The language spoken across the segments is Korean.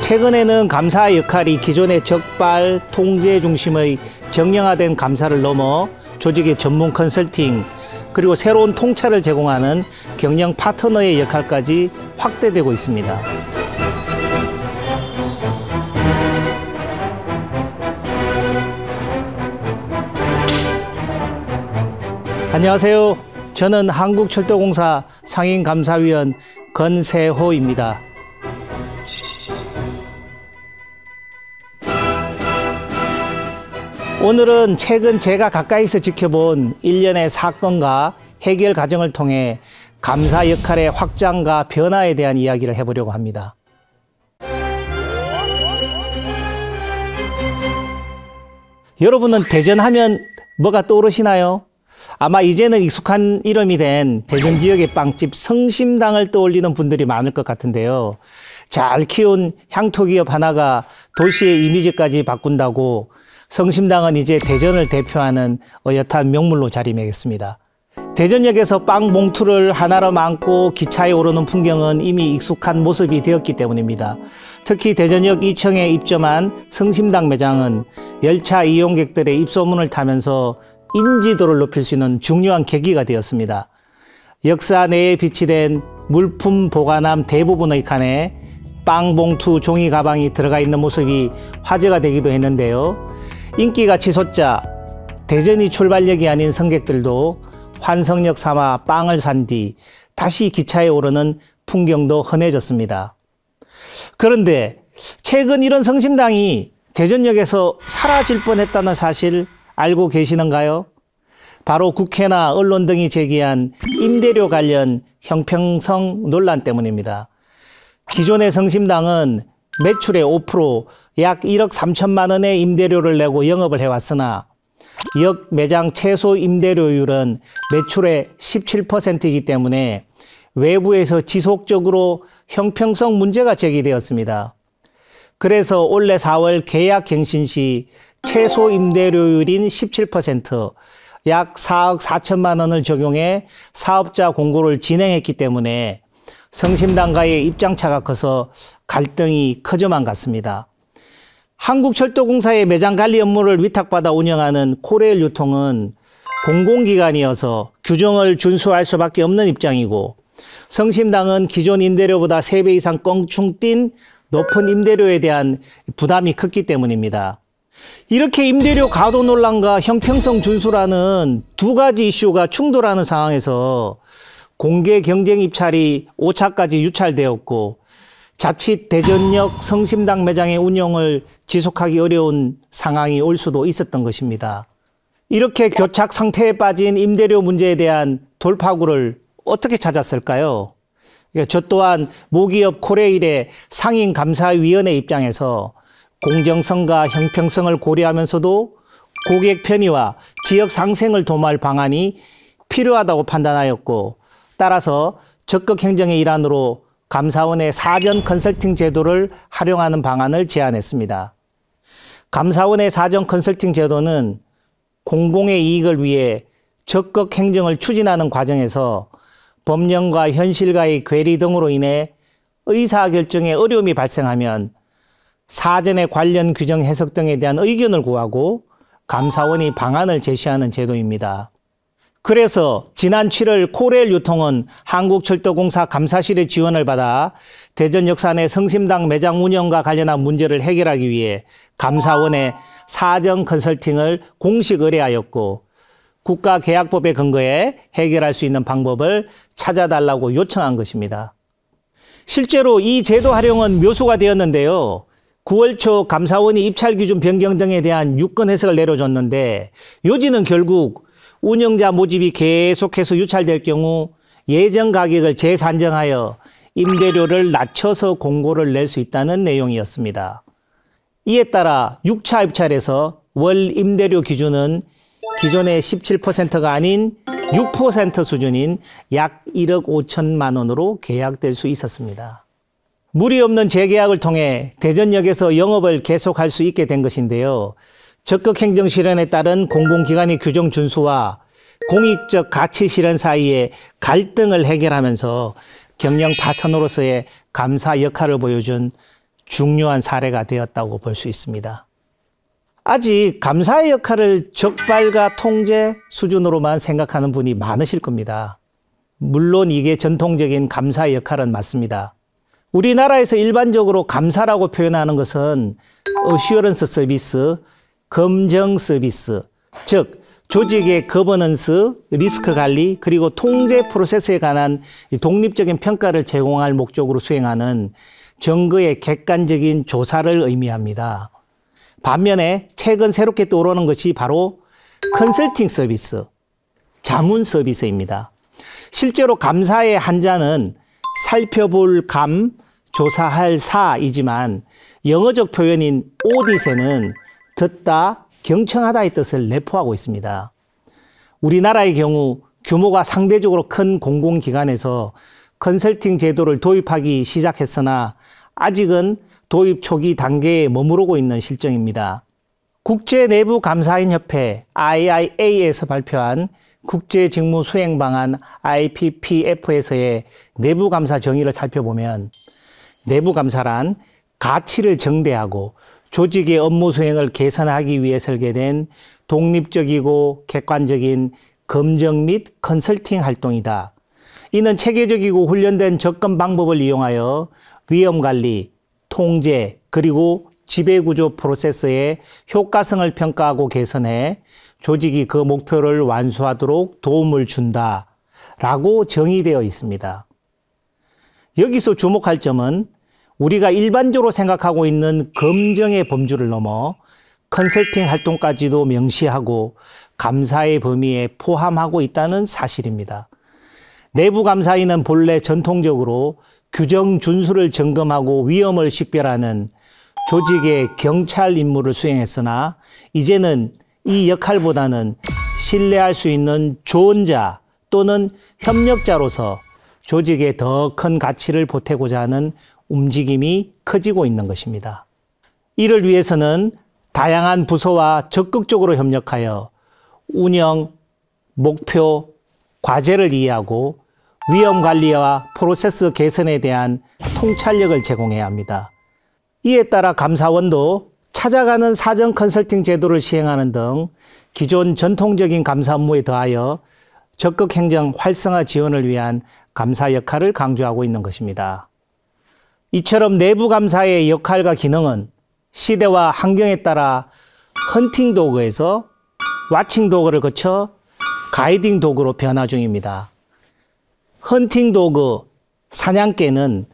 최근에는 감사 역할이 기존의 적발, 통제 중심의 정형화된 감사를 넘어 조직의 전문 컨설팅, 그리고 새로운 통찰을 제공하는 경영 파트너의 역할까지 확대되고 있습니다. 안녕하세요. 저는 한국철도공사 상임감사위원 건세호입니다. 오늘은 최근 제가 가까이서 지켜본 일련의 사건과 해결 과정을 통해 감사 역할의 확장과 변화에 대한 이야기를 해보려고 합니다. 여러분은 대전하면 뭐가 떠오르시나요? 아마 이제는 익숙한 이름이 된 대전 지역의 빵집 성심당을 떠올리는 분들이 많을 것 같은데요. 잘 키운 향토기업 하나가 도시의 이미지까지 바꾼다고 성심당은 이제 대전을 대표하는 어엿한 명물로 자리매겼습니다. 대전역에서 빵 봉투를 하나로 안고 기차에 오르는 풍경은 이미 익숙한 모습이 되었기 때문입니다. 특히 대전역 2층에 입점한 성심당 매장은 열차 이용객들의 입소문을 타면서 인지도를 높일 수 있는 중요한 계기가 되었습니다. 역사 내에 비치된 물품 보관함 대부분의 칸에 빵 봉투, 종이 가방이 들어가 있는 모습이 화제가 되기도 했는데요. 인기가 치솟자 대전이 출발역이 아닌 승객들도 환승역 삼아 빵을 산 뒤 다시 기차에 오르는 풍경도 흔해졌습니다. 그런데 최근 이런 성심당이 대전역에서 사라질 뻔했다는 사실 알고 계시는가요? 바로 국회나 언론 등이 제기한 임대료 관련 형평성 논란 때문입니다. 기존의 성심당은 매출의 5%, 약 1억 3천만 원의 임대료를 내고 영업을 해왔으나 역 매장 최소 임대료율은 매출의 17%이기 때문에 외부에서 지속적으로 형평성 문제가 제기되었습니다. 그래서 올해 4월 계약 갱신 시 최소 임대료율인 17%, 약 4억 4천만 원을 적용해 사업자 공고를 진행했기 때문에 성심당과의 입장차가 커서 갈등이 커져만 갔습니다. 한국철도공사의 매장 관리 업무를 위탁받아 운영하는 코레일 유통은 공공기관이어서 규정을 준수할 수밖에 없는 입장이고, 성심당은 기존 임대료보다 3배 이상 껑충 뛴 높은 임대료에 대한 부담이 컸기 때문입니다. 이렇게 임대료 과도 논란과 형평성 준수라는 두 가지 이슈가 충돌하는 상황에서 공개 경쟁 입찰이 5차까지 유찰되었고, 자칫 대전역 성심당 매장의 운영을 지속하기 어려운 상황이 올 수도 있었던 것입니다. 이렇게 교착 상태에 빠진 임대료 문제에 대한 돌파구를 어떻게 찾았을까요? 저 또한 모기업 코레일의 상임감사위원회 입장에서 공정성과 형평성을 고려하면서도 고객 편의와 지역 상생을 도모할 방안이 필요하다고 판단하였고, 따라서 적극 행정의 일환으로 감사원의 사전 컨설팅 제도를 활용하는 방안을 제안했습니다. 감사원의 사전 컨설팅 제도는 공공의 이익을 위해 적극 행정을 추진하는 과정에서 법령과 현실과의 괴리 등으로 인해 의사결정에 어려움이 발생하면 사전의 관련 규정 해석 등에 대한 의견을 구하고 감사원이 방안을 제시하는 제도입니다. 그래서 지난 7월 코레일 유통은 한국철도공사 감사실의 지원을 받아 대전역사 내 성심당 매장 운영과 관련한 문제를 해결하기 위해 감사원에 사전 컨설팅을 공식 의뢰하였고, 국가계약법에 근거해 해결할 수 있는 방법을 찾아달라고 요청한 것입니다. 실제로 이 제도 활용은 묘수가 되었는데요. 9월 초 감사원이 입찰 기준 변경 등에 대한 유권 해석을 내려줬는데, 요지는 결국 운영자 모집이 계속해서 유찰될 경우 예정 가격을 재산정하여 임대료를 낮춰서 공고를 낼 수 있다는 내용이었습니다. 이에 따라 6차 입찰에서 월 임대료 기준은 기존의 17%가 아닌 6% 수준인 약 1억 5천만 원으로 계약될 수 있었습니다. 무리 없는 재계약을 통해 대전역에서 영업을 계속할 수 있게 된 것인데요. 적극 행정 실현에 따른 공공기관의 규정 준수와 공익적 가치 실현 사이의 갈등을 해결하면서 경영 파트너로서의 감사 역할을 보여준 중요한 사례가 되었다고 볼 수 있습니다. 아직 감사의 역할을 적발과 통제 수준으로만 생각하는 분이 많으실 겁니다. 물론 이게 전통적인 감사의 역할은 맞습니다. 우리나라에서 일반적으로 감사라고 표현하는 것은 어슈어런스 서비스, 검증 서비스, 즉 조직의 거버넌스, 리스크 관리, 그리고 통제 프로세스에 관한 독립적인 평가를 제공할 목적으로 수행하는 정거의 객관적인 조사를 의미합니다. 반면에 최근 새롭게 떠오르는 것이 바로 컨설팅 서비스, 자문 서비스입니다. 실제로 감사의 한자는 살펴볼 감, 조사할 사이지만 영어적 표현인 오딧에는 듣다, 경청하다의 뜻을 내포하고 있습니다. 우리나라의 경우 규모가 상대적으로 큰 공공기관에서 컨설팅 제도를 도입하기 시작했으나 아직은 도입 초기 단계에 머무르고 있는 실정입니다. 국제내부감사인협회 IIA에서 발표한 국제직무수행방안 IPPF에서의 내부감사 정의를 살펴보면 내부감사란 가치를 정대하고 조직의 업무 수행을 개선하기 위해 설계된 독립적이고 객관적인 검증 및 컨설팅 활동이다. 이는 체계적이고 훈련된 접근 방법을 이용하여 위험관리, 통제, 그리고 지배구조 프로세스의 효과성을 평가하고 개선해 조직이 그 목표를 완수하도록 도움을 준다라고 정의되어 있습니다. 여기서 주목할 점은 우리가 일반적으로 생각하고 있는 검증의 범주를 넘어 컨설팅 활동까지도 명시하고 감사의 범위에 포함하고 있다는 사실입니다. 내부감사인은 본래 전통적으로 규정 준수를 점검하고 위험을 식별하는 조직의 경찰 임무를 수행했으나 이제는 이 역할보다는 신뢰할 수 있는 조언자 또는 협력자로서 조직에 더 큰 가치를 보태고자 하는 움직임이 커지고 있는 것입니다. 이를 위해서는 다양한 부서와 적극적으로 협력하여 운영, 목표, 과제를 이해하고 위험 관리와 프로세스 개선에 대한 통찰력을 제공해야 합니다. 이에 따라 감사원도 찾아가는 사전 컨설팅 제도를 시행하는 등 기존 전통적인 감사 업무에 더하여 적극 행정 활성화 지원을 위한 감사 역할을 강조하고 있는 것입니다. 이처럼 내부 감사의 역할과 기능은 시대와 환경에 따라 헌팅 도구에서 와칭 도구를 거쳐 가이딩 도구로 변화 중입니다. 헌팅 도구, 사냥개는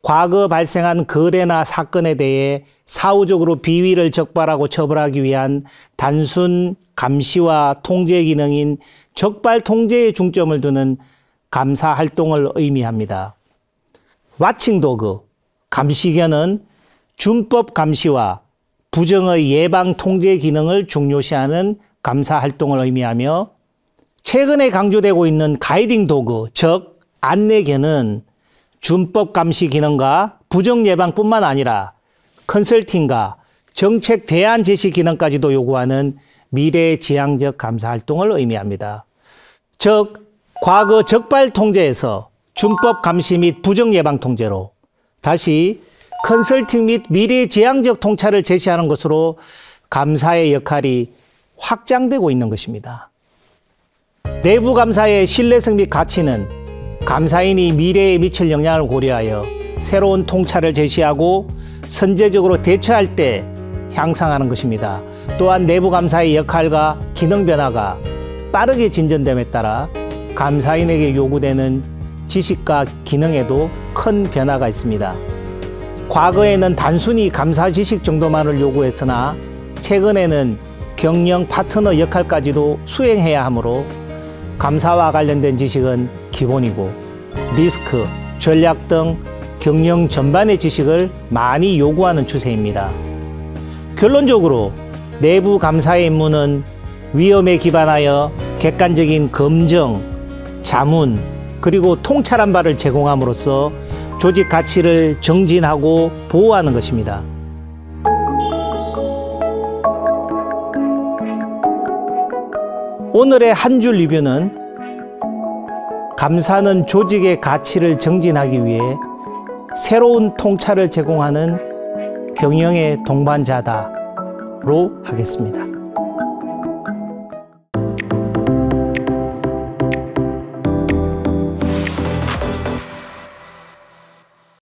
과거 발생한 거래나 사건에 대해 사후적으로 비위를 적발하고 처벌하기 위한 단순 감시와 통제 기능인 적발 통제에 중점을 두는 감사 활동을 의미합니다. 와칭 도구, 감시견은 준법 감시와 부정의 예방 통제 기능을 중요시하는 감사 활동을 의미하며 최근에 강조되고 있는 가이딩 도구, 즉 안내견은 준법 감시 기능과 부정 예방뿐만 아니라 컨설팅과 정책 대안 제시 기능까지도 요구하는 미래지향적 감사 활동을 의미합니다. 즉 과거 적발 통제에서 준법 감시 및 부정 예방 통제로 다시 컨설팅 및 미래지향적 통찰을 제시하는 것으로 감사의 역할이 확장되고 있는 것입니다. 내부 감사의 신뢰성 및 가치는 감사인이 미래에 미칠 영향을 고려하여 새로운 통찰을 제시하고 선제적으로 대처할 때 향상하는 것입니다. 또한 내부 감사의 역할과 기능 변화가 빠르게 진전됨에 따라 감사인에게 요구되는 지식과 기능에도 큰 변화가 있습니다. 과거에는 단순히 감사 지식 정도만을 요구했으나 최근에는 경영 파트너 역할까지도 수행해야 하므로 감사와 관련된 지식은 기본이고 리스크, 전략 등 경영 전반의 지식을 많이 요구하는 추세입니다. 결론적으로 내부 감사의 임무는 위험에 기반하여 객관적인 검증, 자문, 그리고 통찰한 바를 제공함으로써 조직 가치를 정진하고 보호하는 것입니다. 오늘의 한 줄 리뷰는 감사는 조직의 가치를 정진하기 위해 새로운 통찰을 제공하는 경영의 동반자다로 하겠습니다.